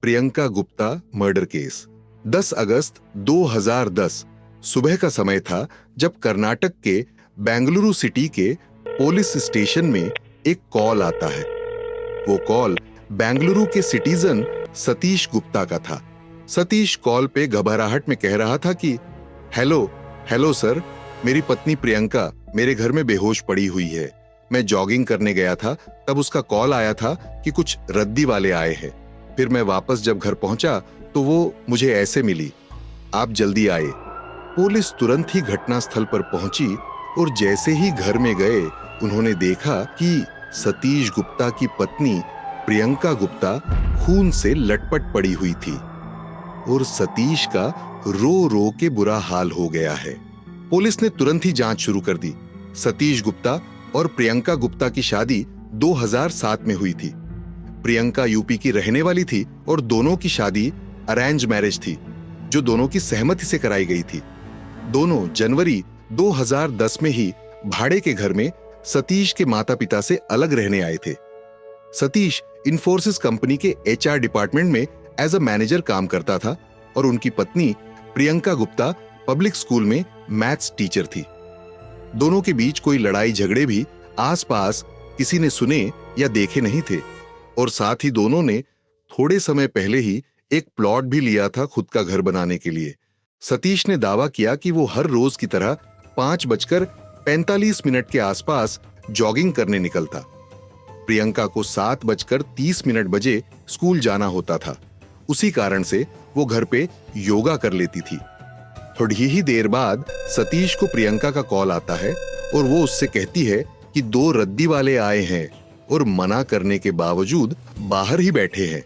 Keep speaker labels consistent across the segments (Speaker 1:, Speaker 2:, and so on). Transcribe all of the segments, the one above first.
Speaker 1: Priyanka Gupta murder case. 10 अगस्त 2010 सुबह का समय था जब कर्नाटक के बेंगलुरु सिटी के पुलिस स्टेशन में एक कॉल आता है। वो कॉल बेंगलुरु के सिटीजन सतीश गुप्ता का था। सतीश कॉल पे घबराहट में कह रहा था कि हेलो सर, मेरी पत्नी प्रियंका मेरे घर में बेहोश पड़ी हुई है। मैं जॉगिंग करने गया था, तब उसका कॉल आया था कि कुछ रद्दी वाले आए हैं। फिर मैं वापस जब घर पहुंचा तो वो मुझे ऐसे मिली। आप जल्दी आए। पुलिस तुरंत ही घटनास्थल पर पहुंची और जैसे ही घर में गए उन्होंने देखा कि सतीश गुप्ता की पत्नी प्रियंका गुप्ता खून से लटपट पड़ी हुई थी और सतीश का रो रो के बुरा हाल हो गया है। पुलिस ने तुरंत ही जांच शुरू कर दी। सतीश गुप्ता और प्रियंका गुप्ता की शादी 2007 में हुई थी। प्रियंका यूपी की रहने वाली थी और दोनों की शादी अरेंज मैरिज थी, जो दोनों की सहमति से कराई गई थी। दोनों जनवरी 2010 में ही भाड़े के घर में सतीश के माता पिता से अलग रहने आए थे। सतीश इन्फोसिस कंपनी के HR डिपार्टमेंट में एज अ मैनेजर काम करता था और उनकी पत्नी प्रियंका गुप्ता पब्लिक स्कूल में मैथ्स टीचर थी। दोनों के बीच कोई लड़ाई झगड़े भी आसपास किसी ने सुने या देखे नहीं थे और साथ ही दोनों ने थोड़े समय पहले ही एक प्लॉट भी लिया था खुद का घर बनाने के लिए। सतीश ने दावा किया कि वो हर रोज की तरह 5:45 के आसपास जॉगिंग करने निकलता। प्रियंका को 7:30 बजे स्कूल जाना होता था। उसी कारण से वो घर पे योगा कर लेती थी। थोड़ी ही देर बाद सतीश को प्रियंका का कॉल आता है और वो उससे कहती है कि 2 रद्दी वाले आए हैं और मना करने के बावजूद बाहर ही बैठे हैं।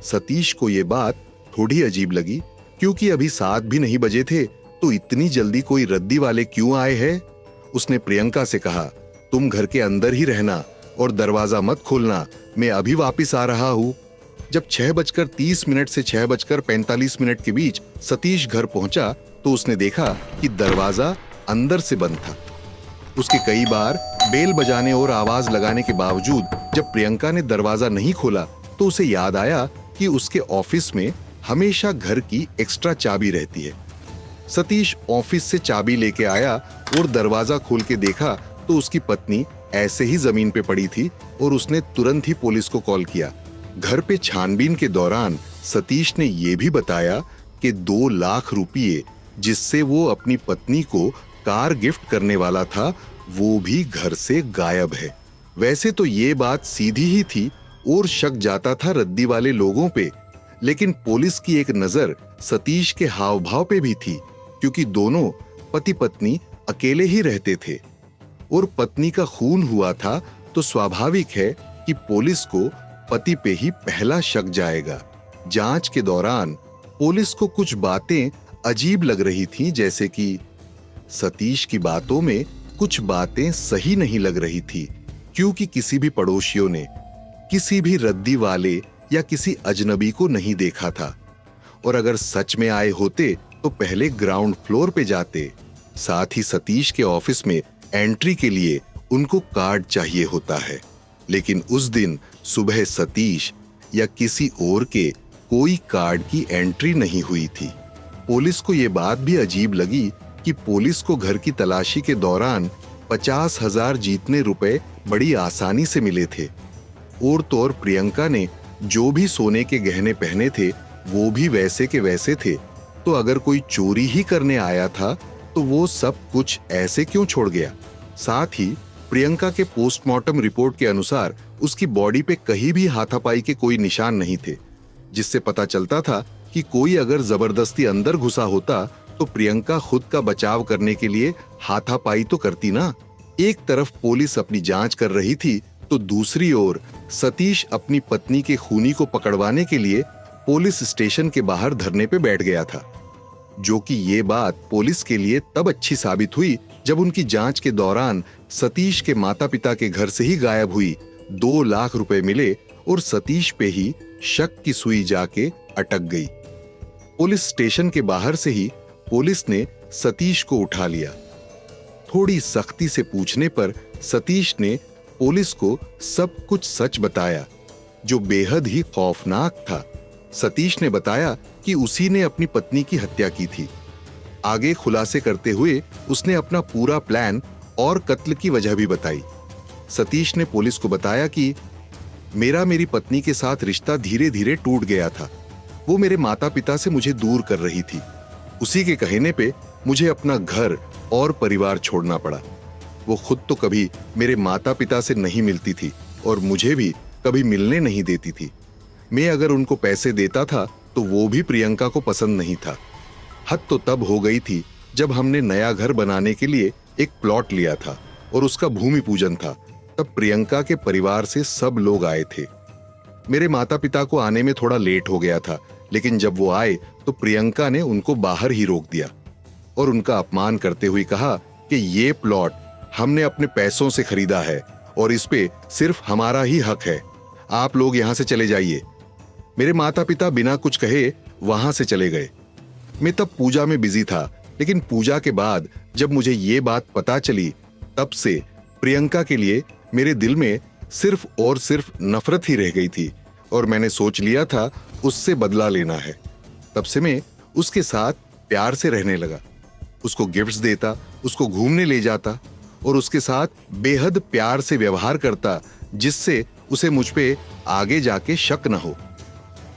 Speaker 1: सतीश को ये बात थोड़ी अजीब लगी, क्योंकि अभी 7 भी नहीं बजे थे, तो इतनी जल्दी कोई रद्दी वाले क्यों आए हैं। उसने प्रियंका से कहा, तुम घर के अंदर ही रहना और दरवाजा मत खोलना, मैं अभी वापिस आ रहा हूं। जब 6:30 से 6:45 के बीच सतीश घर पहुंचा तो उसने देखा कि दरवाजा अंदर से बंद था। उसके कई बार बेल बजाने और आवाज लगाने के बावजूद जब प्रियंका ने दरवाजा नहीं खोला तो उसे याद आया कि उसके ऑफिस में हमेशा घर की एक्स्ट्रा चाबी रहती है। सतीश ऑफिस से चाबी लेके आया और दरवाजा खोल के देखा तो उसकी पत्नी ऐसे ही जमीन पे पड़ी थी और उसने तुरंत ही पुलिस को कॉल किया। घर पे छानबीन के दौरान सतीश ने यह भी बताया कि 2 लाख रुपये जिससे वो अपनी पत्नी को कार गिफ्ट करने वाला था, वो भी घर से गायब है। वैसे तो ये बात सीधी ही थी और शक जाता था रद्दी वाले लोगों पे, लेकिन पुलिस की एक नजर सतीश के हाव भाव पे भी थी, क्योंकि दोनों पति पत्नी अकेले ही रहते थे और पत्नी का खून हुआ था, तो स्वाभाविक है कि पुलिस को पति पे ही पहला शक जाएगा। जांच के दौरान पुलिस को कुछ बातें अजीब लग रही थीं, जैसे कि सतीश की बातों में कुछ बातें सही नहीं लग रही थी, क्योंकि किसी भी पड़ोसियों ने किसी भी रद्दी वाले या किसी अजनबी को नहीं देखा था और अगर सच में आए होते तो पहले ग्राउंड फ्लोर पे जाते। साथ ही सतीश के ऑफिस में एंट्री के लिए उनको कार्ड चाहिए होता है, लेकिन उस दिन सुबह सतीश या किसी और के कोई कार्ड की एंट्री नहीं हुई थी। पुलिस को यह बात भी अजीब लगी कि पुलिस को घर की तलाशी के दौरान 50,000 जीतने रुपए बड़ी आसानी से मिले थे और तो और प्रियंका ने जो भी सोने के गहने पहने थे वो भी वैसे के वैसे थे, तो अगर कोई चोरी ही करने आया था तो वो सब कुछ ऐसे क्यों छोड़ गया। साथ ही प्रियंका के पोस्टमार्टम रिपोर्ट के अनुसार उसकी बॉडी पे कहीं भी हाथापाई के कोई निशान नहीं थे, जिससे पता चलता था कि कोई अगर जबरदस्ती अंदर घुसा होता तो प्रियंका खुद का बचाव करने के लिए हाथापाई तो करती ना। एक तरफ पुलिस अपनी जांच कर रही थी तो दूसरी ओर सतीश अपनी पत्नी के खूनी को पकड़वाने के लिए पुलिस स्टेशन के बाहर धरने पे बैठ गया था, जो कि ये बात पुलिस के लिए तब अच्छी साबित हुई जब उनकी जांच के दौरान सतीश के माता पिता के घर से ही गायब हुई 2 लाख रुपए मिले और सतीश पे ही शक की सुई जाके अटक गई। पुलिस स्टेशन के बाहर से ही पुलिस ने सतीश को उठा लिया। थोड़ी सख्ती से पूछने पर सतीश ने पुलिस को सब कुछ सच बताया, जो बेहद ही खौफनाक था। सतीश ने बताया कि उसी ने अपनी पत्नी की हत्या की थी। आगे खुलासे करते हुए उसने अपना पूरा प्लान और कत्ल की वजह भी बताई। सतीश ने पुलिस को बताया कि मेरी पत्नी के साथ रिश्ता धीरे धीरे टूट गया था। वो मेरे माता पिता से मुझे दूर कर रही थी। उसी के कहने पे मुझे अपना घर और परिवार छोड़ना पड़ा। वो खुद तो कभी मेरे माता पिता से नहीं मिलती थी और मुझे भी कभी मिलने नहीं देती थी। मैं अगर उनको पैसे देता था तो वो भी प्रियंका को पसंद नहीं था। हद तो तब हो गई थी जब हमने नया घर बनाने के लिए एक प्लॉट लिया था और उसका भूमि पूजन था। तब प्रियंका के परिवार से सब लोग आए थे। मेरे माता पिता को आने में थोड़ा लेट हो गया था, लेकिन जब वो आए तो प्रियंका ने उनको बाहर ही रोक दिया और उनका अपमान करते हुए कहा कि ये प्लॉट हमने अपने पैसों से खरीदा है और इस पे सिर्फ हमारा ही हक है। आप लोग यहां से चले जाइए। मेरे माता पिता बिना कुछ कहे वहां से चले गए। मैं तब पूजा में बिजी था, लेकिन पूजा के बाद जब मुझे ये बात पता चली, तब से प्रियंका के लिए मेरे दिल में सिर्फ और सिर्फ नफरत ही रह गई थी और मैंने सोच लिया था उससे बदला लेना है। तब से मैं उसके साथ प्यार से रहने लगा। उसको गिफ्ट्स देता, उसको घूमने ले जाता और उसके साथ बेहद प्यार से व्यवहार करता, जिससे उसे मुझ पे आगे जाके शक न हो।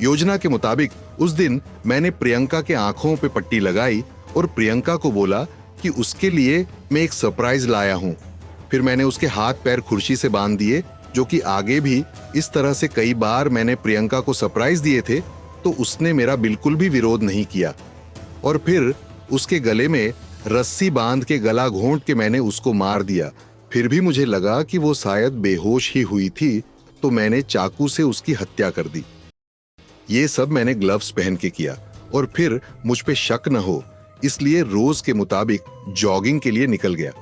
Speaker 1: योजना के मुताबिक उस दिन मैंने प्रियंका के आंखों पे पट्टी लगाई और प्रियंका को बोला कि उसके लिए मैं एक सरप्राइज लाया हूं। फिर मैंने उसके हाथ पैर कुर्सी से बांध दिए, जो कि आगे भी इस तरह से कई बार मैंने प्रियंका को सरप्राइज दिए थे, तो उसने मेरा बिल्कुल भी विरोध नहीं किया। और फिर उसके गले में रस्सी बांध के गला घोंट के मैंने उसको मार दिया। फिर भी मुझे लगा कि वो शायद बेहोश ही हुई थी, तो मैंने चाकू से उसकी हत्या कर दी। ये सब मैंने ग्लव्स पहन के किया और फिर मुझ पे शक न हो इसलिए रोज के मुताबिक जॉगिंग के लिए निकल गया।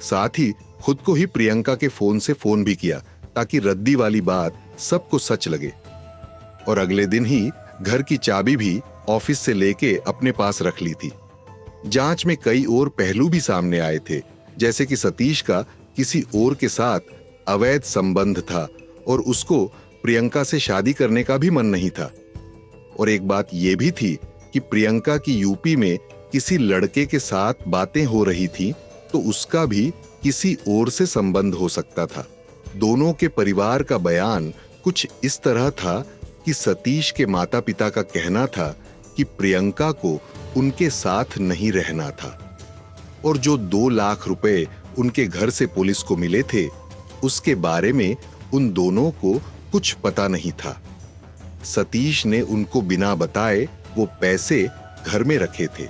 Speaker 1: साथ ही खुद को ही प्रियंका के फोन से फोन भी किया, ताकि रद्दी वाली बात सबको सच लगे। और अगले दिन ही घर की चाबी भी ऑफिस से लेके अपने पास रख ली थी। जांच में कई और पहलू भी सामने आए थे, जैसे कि सतीश का किसी और के साथ अवैध संबंध था और उसको प्रियंका से शादी करने का भी मन नहीं था। और एक बात यह भी थी कि प्रियंका की यूपी में किसी लड़के के साथ बातें हो रही थी, तो उसका भी किसी और से संबंध हो सकता था। दोनों के परिवार का बयान कुछ इस तरह था कि सतीश के माता पिता का कहना था कि प्रियंका को उनके साथ नहीं रहना था और जो 2 लाख रुपए उनके घर से पुलिस को मिले थे, उसके बारे में उन दोनों को कुछ पता नहीं था। सतीश ने उनको बिना बताए वो पैसे घर में रखे थे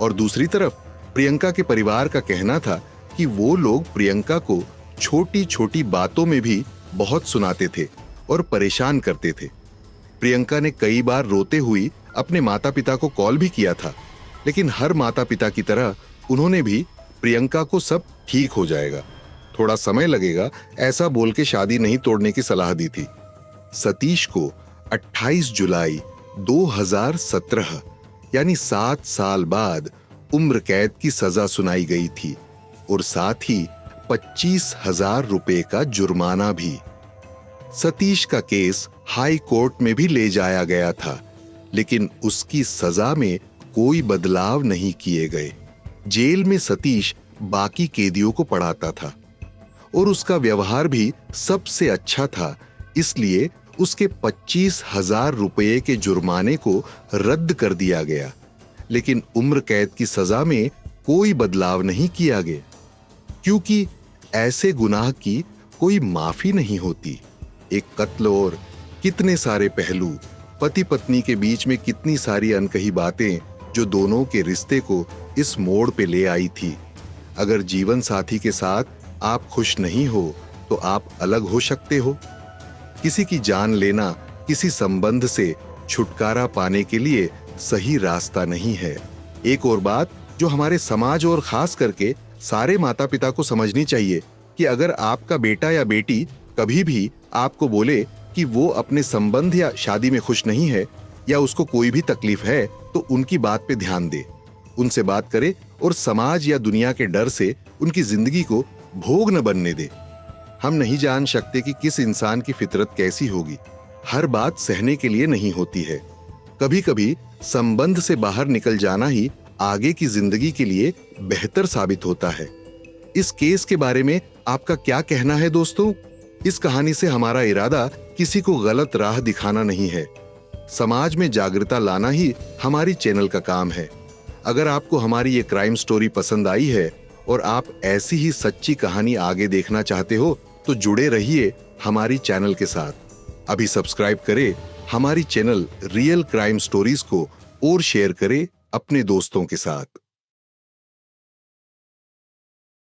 Speaker 1: और दूसरी तरफ प्रियंका के परिवार का कहना था कि वो लोग प्रियंका को छोटी छोटी बातों में भी बहुत सुनाते थे और परेशान करते थे। प्रियंका ने कई बार रोते हुई अपने माता पिता को कॉल भी किया था, लेकिन हर माता पिता की तरह उन्होंने भी प्रियंका को सब ठीक हो जाएगा, थोड़ा समय लगेगा, ऐसा बोल के शादी नहीं तोड़ने की सलाह दी थी। सतीश को 28 जुलाई 2017 यानी 7 साल बाद उम्र कैद की सजा सुनाई गई थी और साथ ही 25,000 रुपए का जुर्माना भी। सतीश का केस हाई कोर्ट में भी ले जाया गया था, लेकिन उसकी सजा में कोई बदलाव नहीं किए गए। जेल में सतीश बाकी कैदियों को पढ़ाता था और उसका व्यवहार भी सबसे अच्छा था, इसलिए उसके 25,000 रुपए के जुर्माने को रद्द कर दिया गया। लेकिन उम्र कैद की सजा में कोई बदलाव नहीं किया गया, क्योंकि ऐसे गुनाह की कोई माफी नहीं होती। एक कत्ल और कितने सारे पहलू, पति पत्नी के बीच में कितनी सारी अनकही बातें जो दोनों के रिश्ते को इस मोड़ पे ले आई थी। अगर जीवन साथी के साथ आप खुश नहीं हो तो आप अलग हो सकते हो। किसी की जान लेना किसी संबंध से छुटकारा पाने के लिए सही रास्ता नहीं है। एक और बात जो हमारे समाज और खास करके सारे माता पिता को समझनी चाहिए कि अगर आपका बेटा या बेटी कभी भी आपको बोले कि वो अपने संबंध या शादी में खुश नहीं है या उसको कोई भी तकलीफ है, तो उनकी बात पे ध्यान दे, उनसे बात करे और समाज या दुनिया के डर से उनकी जिंदगी को भोग न बनने दे। हम नहीं जान सकते कि किस इंसान की फितरत कैसी होगी। हर बात सहने के लिए नहीं होती है। कभी-कभी संबंध से बाहर निकल जाना ही आगे की जिंदगी के लिए बेहतर साबित होता है। इस केस के बारे में आपका क्या कहना है दोस्तों? इस कहानी से हमारा इरादा किसी को गलत राह दिखाना नहीं है। समाज में जागरूकता लाना ही हमारी चैनल का काम है। अगर आपको हमारी ये क्राइम स्टोरी पसंद आई है और आप ऐसी ही सच्ची कहानी आगे देखना चाहते हो तो जुड़े रहिए हमारी चैनल के साथ। अभी सब्सक्राइब करें हमारी चैनल रियल क्राइम स्टोरीज को और शेयर करें अपने दोस्तों के साथ।